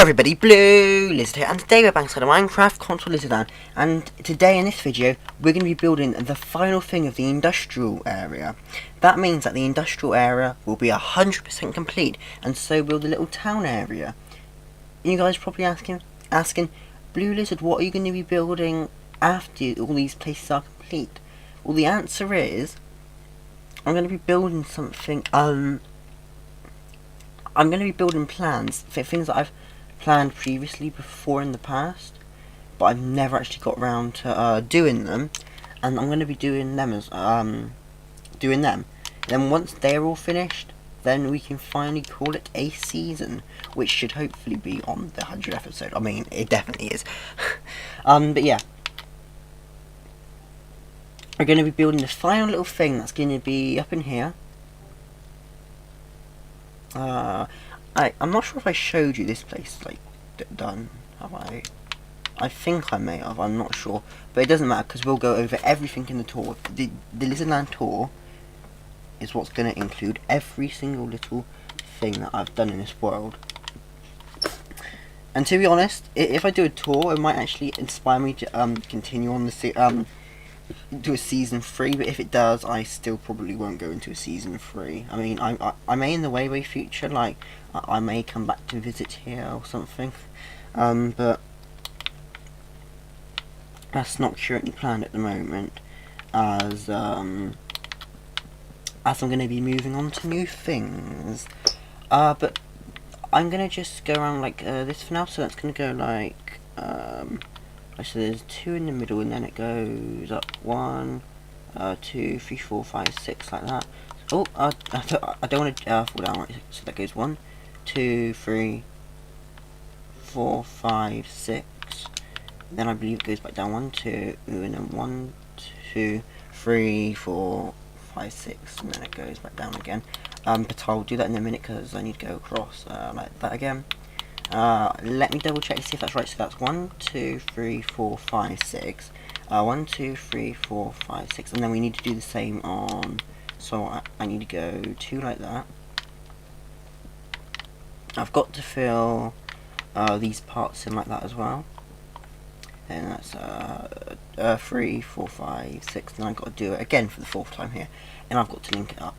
Hello everybody, Bluelizard here, and today we're back to the Minecraft console Lizard, and today in this video we're going to be building the final thing of the industrial area. That means that the industrial area will be 100% complete, and so will the little town area. You guys are probably asking, Bluelizard, what are you going to be building after all these places are complete? Well, the answer is, I'm going to be building something, I'm going to be building plans for things that I've planned previously before in the past, but I've never actually got around to doing them, and I'm going to be doing them as doing them. Then once they're all finished, then we can finally call it a season, which should hopefully be on the 100th episode. I mean, it definitely is. But yeah, we're going to be building the final little thing that's going to be up in here. I'm not sure if I showed you this place, like, done, have I? I think I may have, I'm not sure. But it doesn't matter, because we'll go over everything in the tour. The Lizardland tour is what's going to include every single little thing that I've done in this world. And to be honest, if I do a tour, it might actually inspire me to continue on the do a season 3, but if it does, I still probably won't go into a season 3. I mean, I may in the way future, like, I may come back to visit here or something, but that's not currently planned at the moment, as I'm going to be moving on to new things. But I'm going to just go around like this for now, so that's going to go like, so there's 2 in the middle, and then it goes up 1, 2, 3, 4, 5, 6, like that. Oh, I don't want to fall down, right? So that goes 1, 2, 3, 4, 5, 6. Then I believe it goes back down 1, 2, and then 1, 2, 3, 4, 5, 6, and then it goes back down again. But I'll do that in a minute because I need to go across like that again. Let me double check to see if that's right. So that's 1, 2, 3, 4, 5, 6. 1, 2, 3, 4, 5, 6, and then we need to do the same on. So I need to go 2 like that. I've got to fill these parts in like that as well. And that's 3, 4, 5, 6. And I've got to do it again for the 4th time here, and I've got to link it up.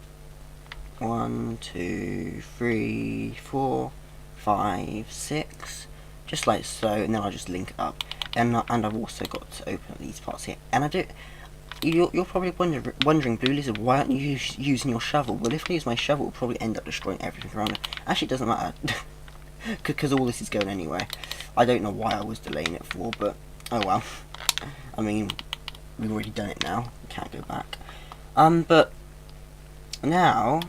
1, 2, 3, 4, 5, 6, just like so, and then I'll just link it up, and I've also got to open up these parts here. And I do. You're probably wondering, Bluelizard, why aren't you using your shovel? Well, if I use my shovel, it'll probably end up destroying everything around it. Actually, it doesn't matter, because all this is going anyway. I don't know why I was delaying it for, but oh well. I mean, we've already done it now. We can't go back. But now.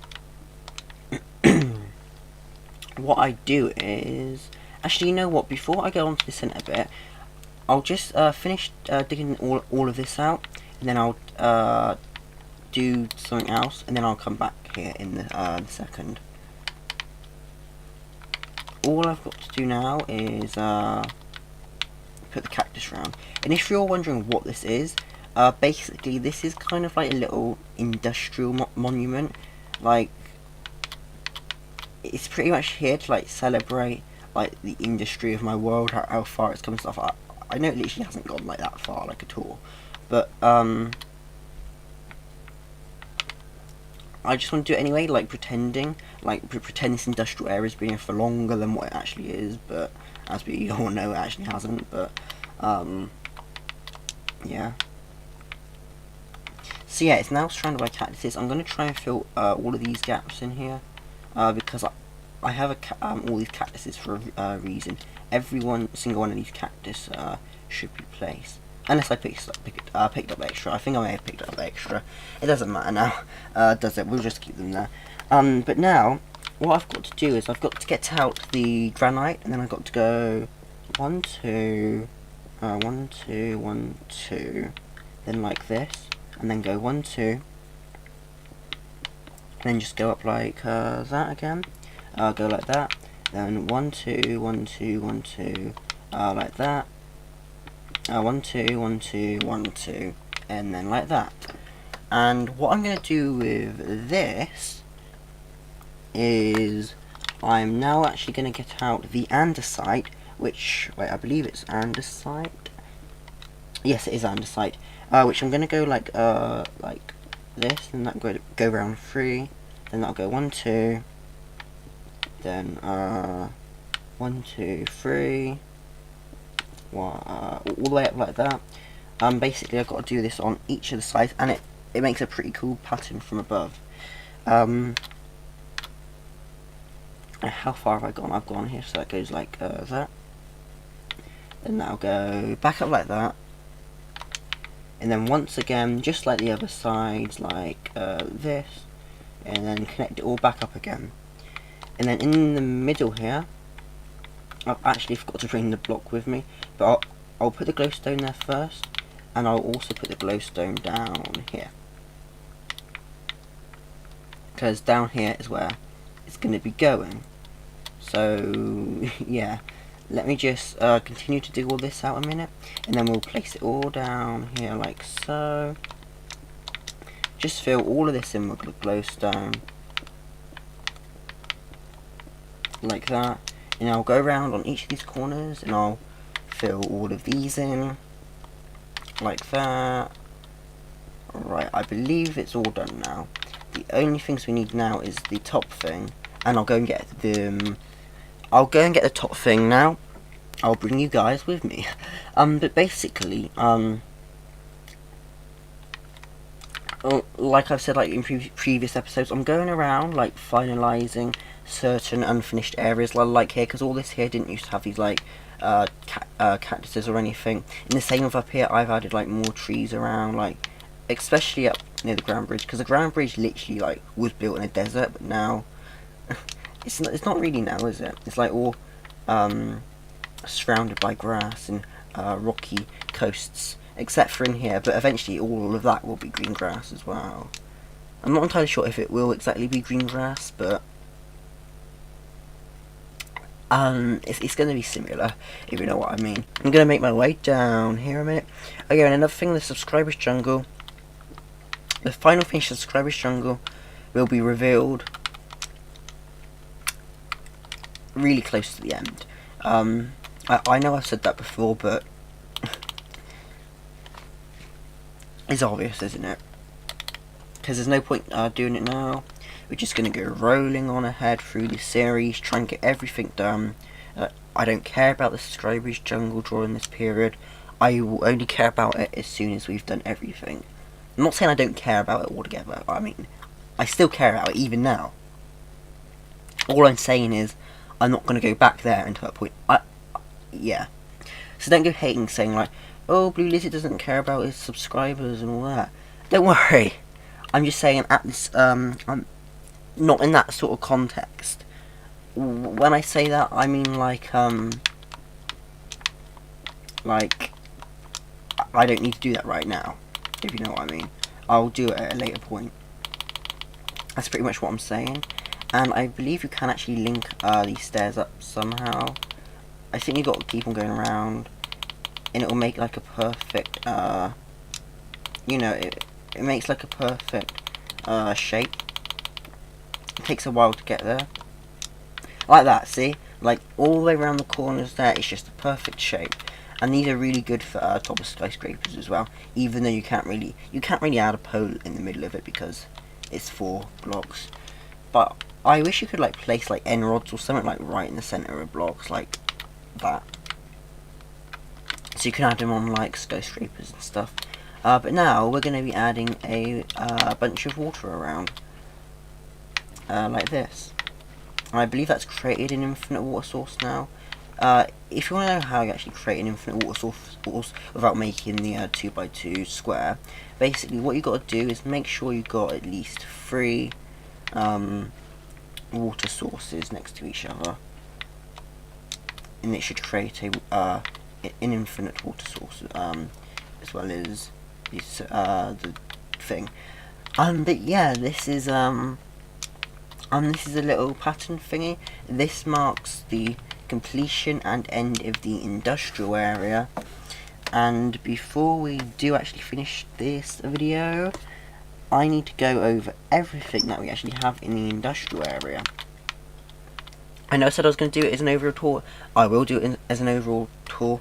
What I do is, actually, you know what, before I go on to the centre bit, I'll just finish digging all of this out, and then I'll do something else, and then I'll come back here in the second. All I've got to do now is put the cactus round, and if you're wondering what this is, basically this is kind of like a little industrial monument, like, it's pretty much here to like celebrate like the industry of my world, how far it's come and stuff. I know it literally hasn't gone like that far, like at all, but I just want to do it anyway, like pretending, like pretend this industrial area has been here for longer than what it actually is, but as we all know, it actually hasn't. But yeah. So yeah, it's now surrounded by cactuses. I'm going to try and fill all of these gaps in here. Because I have all these cactuses for a reason. Every single one of these cactus should be placed. Unless I picked up extra. I think I may have picked up extra. It doesn't matter now, does it? We'll just keep them there. But now, what I've got to do is I've got to get out the granite, and then I've got to go 1, 2, 1, 2, 1, 2, then like this, and then go 1, 2. Then just go up like that again. Go like that. Then 1, 2, 1, 2, 1, 2. Like that. 1, 2, 1, 2, 1, 2. And then like that. And what I'm going to do with this is I'm now actually going to get out the andesite, which, wait, I believe it's andesite. Yes, it is andesite. Which I'm going to go like this, and that go round 3, then that'll go 1, 2, then 1, 2, 3, all the way up like that. Basically I've got to do this on each of the sides, and it makes a pretty cool pattern from above. How far have I gone? I've gone here, so that goes like that. Then that'll go back up like that. And then once again, just like the other sides, like this. And then connect it all back up again. And then in the middle here, I've actually forgot to bring the block with me. But I'll put the glowstone there first. And I'll also put the glowstone down here. Because down here is where it's going to be going. So, yeah, let me just continue to dig all this out a minute, and then we'll place it all down here like so. Just fill all of this in with the glowstone, like that, and I'll go around on each of these corners, and I'll fill all of these in, like that. Right, I believe it's all done now. The only things we need now is the top thing, and I'll go and get the top thing now. I'll bring you guys with me. But basically, like I've said, like in previous episodes, I'm going around like finalising certain unfinished areas, like here, because all this here didn't used to have these like cactuses or anything. And the same with up here, I've added like more trees around, like especially up near the ground bridge, because the ground bridge literally like was built in a desert, but now it's not really now, is it? It's like all surrounded by grass and rocky coasts, except for in here, but eventually all of that will be green grass as well. I'm not entirely sure if it will exactly be green grass, but it's going to be similar, if you know what I mean. I'm going to make my way down here a minute. Okay, and another thing, the subscribers jungle, the final finished subscribers jungle will be revealed really close to the end. I know I've said that before, but it's obvious, isn't it? Because there's no point doing it now. We're just going to go rolling on ahead through this series, trying to get everything done. I don't care about the subscribers jungle during this period. I will only care about it as soon as we've done everything. I'm not saying I don't care about it altogether. I mean, I still care about it even now. All I'm saying is, I'm not going to go back there until that point. Yeah. So don't go hating, saying like, oh, Bluelizard doesn't care about his subscribers and all that. Don't worry. I'm just saying at this, I'm not in that sort of context. When I say that, I mean like I don't need to do that right now, if you know what I mean. I'll do it at a later point. That's pretty much what I'm saying. And I believe you can actually link these stairs up somehow. I think you've got to keep on going around, and it will make like a perfect, you know, it makes like a perfect shape. It takes a while to get there. Like that, see? Like all the way around the corners there, it's just a perfect shape. And these are really good for top of skyscrapers as well. Even though you can't really add a pole in the middle of it because it's 4 blocks. But I wish you could like place like end rods or something like right in the center of blocks like that. So you can add them on like skyscrapers and stuff. But now we're going to be adding a bunch of water around. Like this. I believe that's created an infinite water source now. If you want to know how you actually create an infinite water source without making the 2x2 square, basically what you got to do is make sure you got at least 3 water sources next to each other, and it should create an infinite water source as well as this, the thing. But yeah, this is a little pattern thingy. This marks the completion and end of the industrial area. And before we do actually finish this video, I need to go over everything that we actually have in the industrial area. I know I said I was going to do it as an overall tour. I will do it as an overall tour,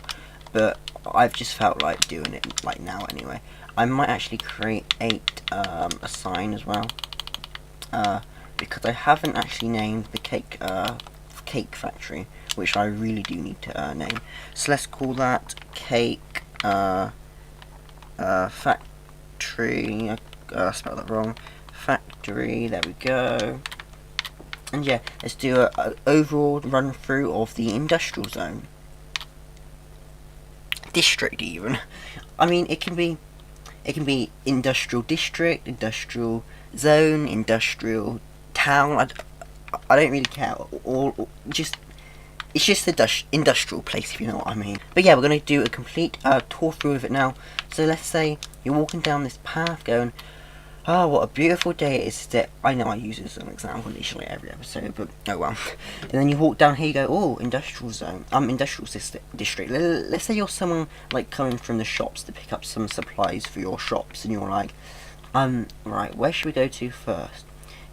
but I've just felt like doing it like now anyway. I might actually create a sign as well, because I haven't actually named the cake factory, which I really do need to name. So let's call that cake factory. I spelled that wrong. Factory. There we go. And yeah, let's do a overall run through of the industrial zone. District even. I mean, it can be industrial district, industrial zone, industrial town. I don't really care. Or just it's just the industrial place, if you know what I mean. But yeah, we're gonna do a complete tour through of it now. So let's say you're walking down this path, going, "Oh, what a beautiful day it is today." I know I use this as an example literally every episode, but oh well. And then you walk down here, you go, "Oh, industrial zone, industrial district." Let's say you're someone like coming from the shops to pick up some supplies for your shops, and you're like, right, where should we go to first?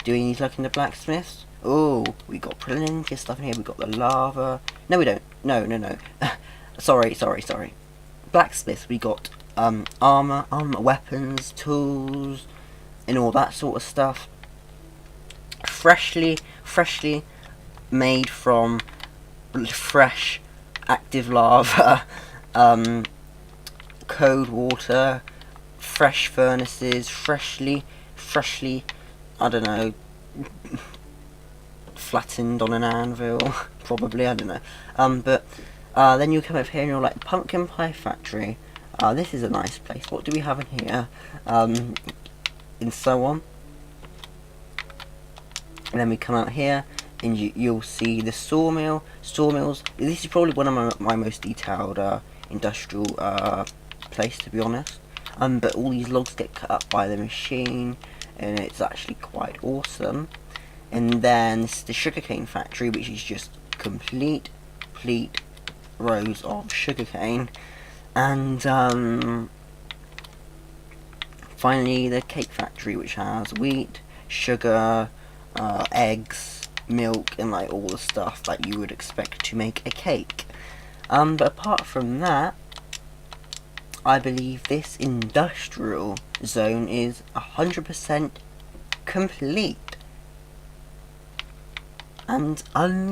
Do we need to look in the blacksmiths? Oh, we got plenty of stuff in here. We got the lava. No, we don't. No. sorry. Blacksmiths. We got armor, weapons, tools, and all that sort of stuff. Freshly made from fresh active lava, cold water, fresh furnaces, freshly, I don't know, flattened on an anvil, probably, I don't know. But then you come up here and you're like, pumpkin pie factory. This is a nice place. What do we have in here? And so on. And then we come out here and you'll see the sawmill. Sawmills. This is probably one of my most detailed industrial place, to be honest. But all these logs get cut up by the machine, and it's actually quite awesome. And then this is the sugarcane factory, which is just complete rows of sugarcane. And finally the cake factory, which has wheat, sugar, eggs, milk, and like all the stuff that you would expect to make a cake. But apart from that, I believe this industrial zone is 100% complete. And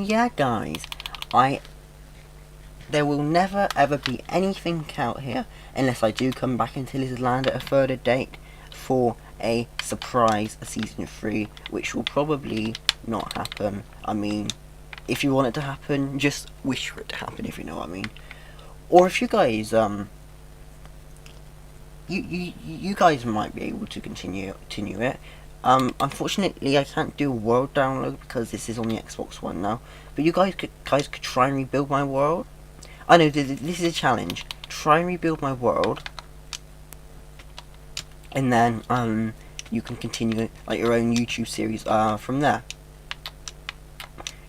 yeah guys, there will never ever be anything out here unless I do come back into this land at a further date for a surprise season 3, which will probably not happen. I mean, if you want it to happen, just wish for it to happen, if you know what I mean. Or if you guys you guys might be able to continue it. Unfortunately, I can't do a world download because this is on the Xbox One now. But you guys could try and rebuild my world. I know this is a challenge. Try and rebuild my world, and then you can continue like your own YouTube series from there.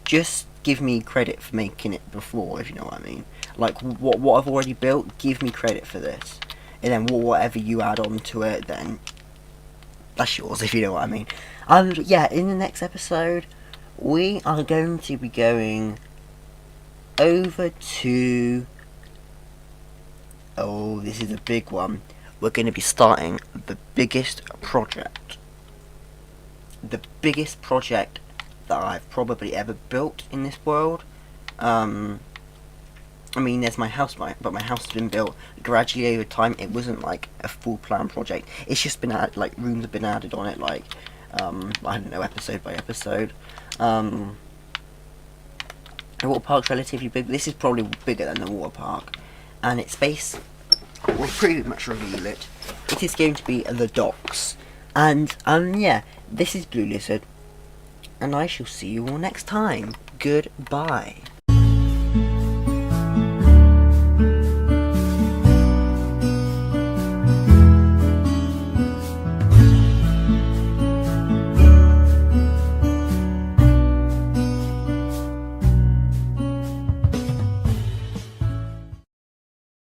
Just give me credit for making it before, if you know what I mean. Like what I've already built, give me credit for this, and then whatever you add on to it, then that's yours, if you know what I mean. Yeah, in the next episode, we are going to be going over to... Oh, this is a big one. We're going to be starting the biggest project. The biggest project that I've probably ever built in this world. I mean, there's my house, but my house has been built gradually over time. It wasn't like a full plan project. It's just been added, like rooms have been added on it, like I don't know, episode by episode. The water park's relatively big. This is probably bigger than the water park, and its space will pretty much reveal it. It is going to be the docks, and yeah, this is Bluelizard, and I shall see you all next time. Goodbye.